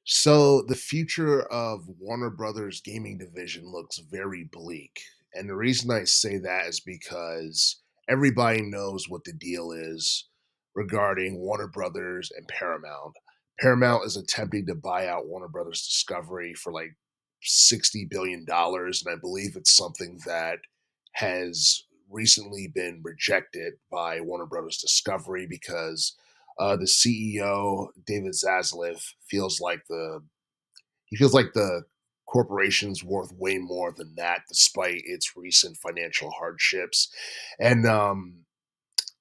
So the future of Warner Brothers gaming division looks very bleak. And the reason I say that is because everybody knows what the deal is regarding Warner Brothers and Paramount. Paramount is attempting to buy out Warner Brothers Discovery for like $60 billion. And I believe it's something that has recently been rejected by Warner Brothers Discovery because the CEO David Zaslav feels like the corporation's worth way more than that, despite its recent financial hardships. And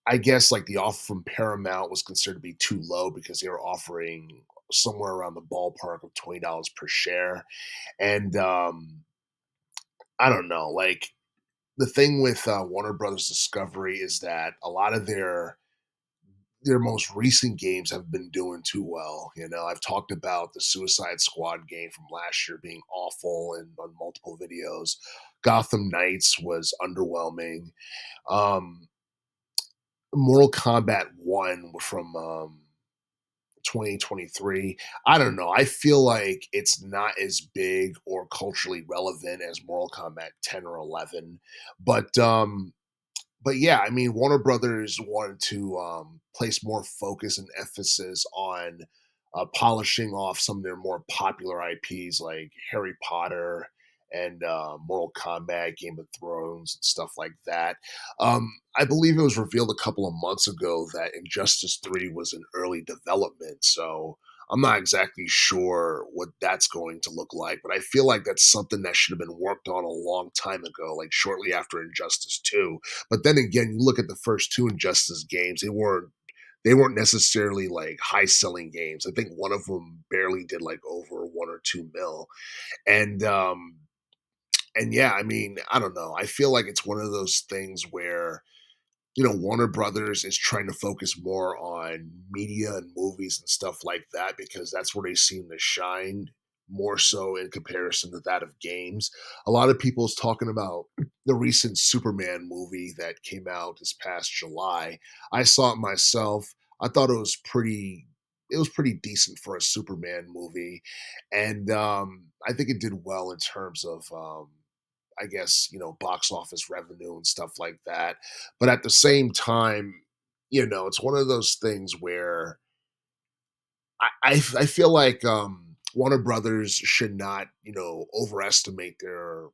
I guess like the offer from Paramount was considered to be too low because they were offering somewhere around the ballpark of $20 per share. And I don't know, like the thing with Warner Brothers Discovery is that a lot of their most recent games have been doing too well. You know, I've talked about the Suicide Squad game from last year being awful and on multiple videos. Gotham Knights was underwhelming. Um, Mortal Kombat 1 from 2023. I don't know. I feel like it's not as big or culturally relevant as Mortal Kombat 10 or 11. But but yeah, I mean, Warner Brothers wanted to place more focus and emphasis on polishing off some of their more popular IPs like Harry Potter and Mortal Kombat, Game of Thrones, and stuff like that. I believe it was revealed a couple of months ago that Injustice 3 was in early development. So I'm not exactly sure what that's going to look like, but I feel like that's something that should have been worked on a long time ago, like shortly after Injustice 2. But then again, you look at the first two Injustice games, they weren't necessarily like high selling games. I think one of them barely did like over 1 or 2 mil. And yeah, I mean, I don't know. I feel like it's one of those things where Warner Brothers is trying to focus more on media and movies and stuff like that because that's where they seem to shine more so in comparison to that of games. A lot of people's talking about the recent Superman movie that came out this past July. I saw it myself. I thought it was pretty decent for a Superman movie. And I think it did well in terms of I guess, box office revenue and stuff like that. But at the same time, it's one of those things where I feel like Warner Brothers should not, overestimate their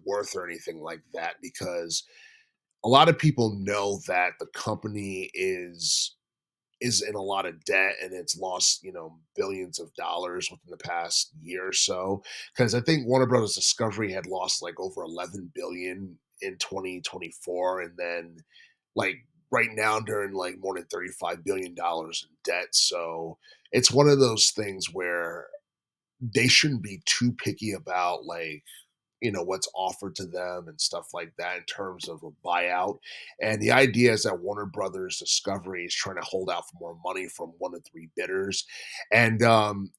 worth or anything like that because a lot of people know that the company is in a lot of debt and it's lost, billions of dollars within the past year or so. Because I think Warner Brothers Discovery had lost like over 11 billion in 2024, and then like right now they're in like more than 35 billion dollars in debt. So it's one of those things where they shouldn't be too picky about like what's offered to them and stuff like that in terms of a buyout. And the idea is that Warner Brothers Discovery is trying to hold out for more money from one of three bidders. And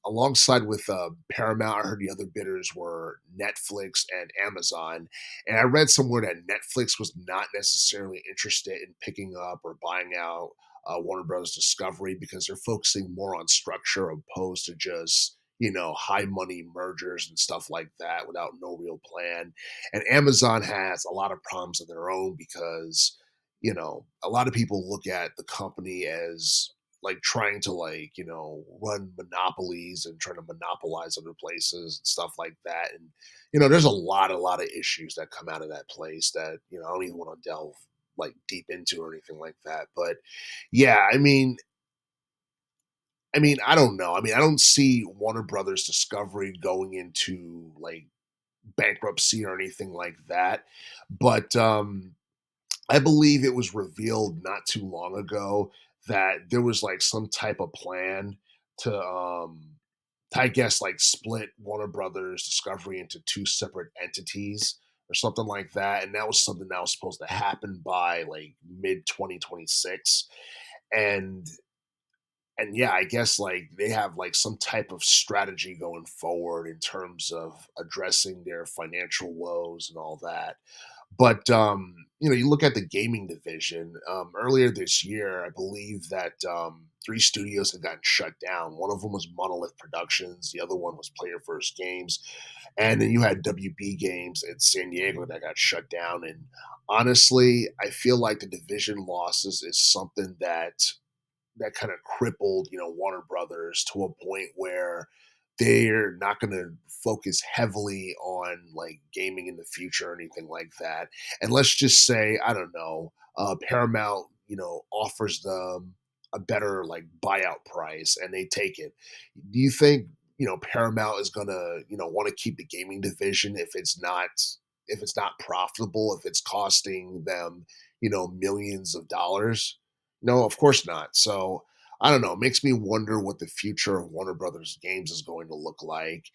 alongside with Paramount, I heard the other bidders were Netflix and Amazon. And I read somewhere that Netflix was not necessarily interested in picking up or buying out Warner Brothers Discovery because they're focusing more on structure opposed to just high money mergers and stuff like that without no real plan. And Amazon has a lot of problems of their own because, a lot of people look at the company as like trying to like, run monopolies and trying to monopolize other places and stuff like that. And, there's a lot of issues that come out of that place that, I don't even want to delve like deep into or anything like that. But yeah, I mean, I don't know. I mean, I don't see Warner Brothers Discovery going into like bankruptcy or anything like that. But I believe it was revealed not too long ago that there was like some type of plan to I guess like split Warner Brothers Discovery into two separate entities or something like that. And that was something that was supposed to happen by like mid 2026. And yeah, I guess like they have like some type of strategy going forward in terms of addressing their financial woes and all that. But you look at the gaming division earlier this year. I believe that 3 studios had gotten shut down. One of them was Monolith Productions, the other one was Player First Games, and then you had WB Games in San Diego that got shut down. And honestly, I feel like the division losses is something that kind of crippled, Warner Brothers to a point where they're not going to focus heavily on like gaming in the future or anything like that. And let's just say, I don't know, Paramount, offers them a better like buyout price and they take it. Do you think, Paramount is going to, want to keep the gaming division if it's not profitable, if it's costing them, millions of dollars? No, of course not. So I don't know. It makes me wonder what the future of Warner Brothers games is going to look like.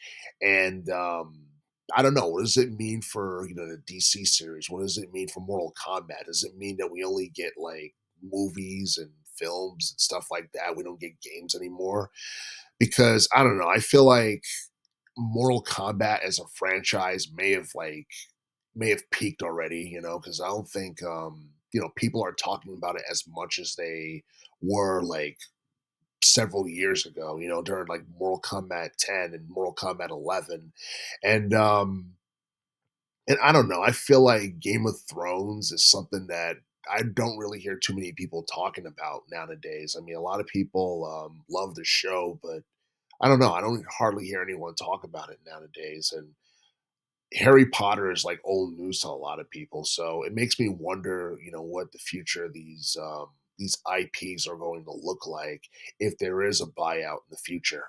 And I don't know. What does it mean for the DC series? What does it mean for Mortal Kombat? Does it mean that we only get like movies and films and stuff like that? We don't get games anymore? Because I don't know. I feel like Mortal Kombat as a franchise may have peaked already, because I don't think people are talking about it as much as they were like several years ago, during like Mortal Kombat 10 and Mortal Kombat 11. And and I don't know, I feel like Game of Thrones is something that I don't really hear too many people talking about nowadays. I mean, a lot of people love the show, but I don't know. I don't hardly hear anyone talk about it nowadays. And Harry Potter is like old news to a lot of people, so it makes me wonder, what the future of these IPs are going to look like if there is a buyout in the future.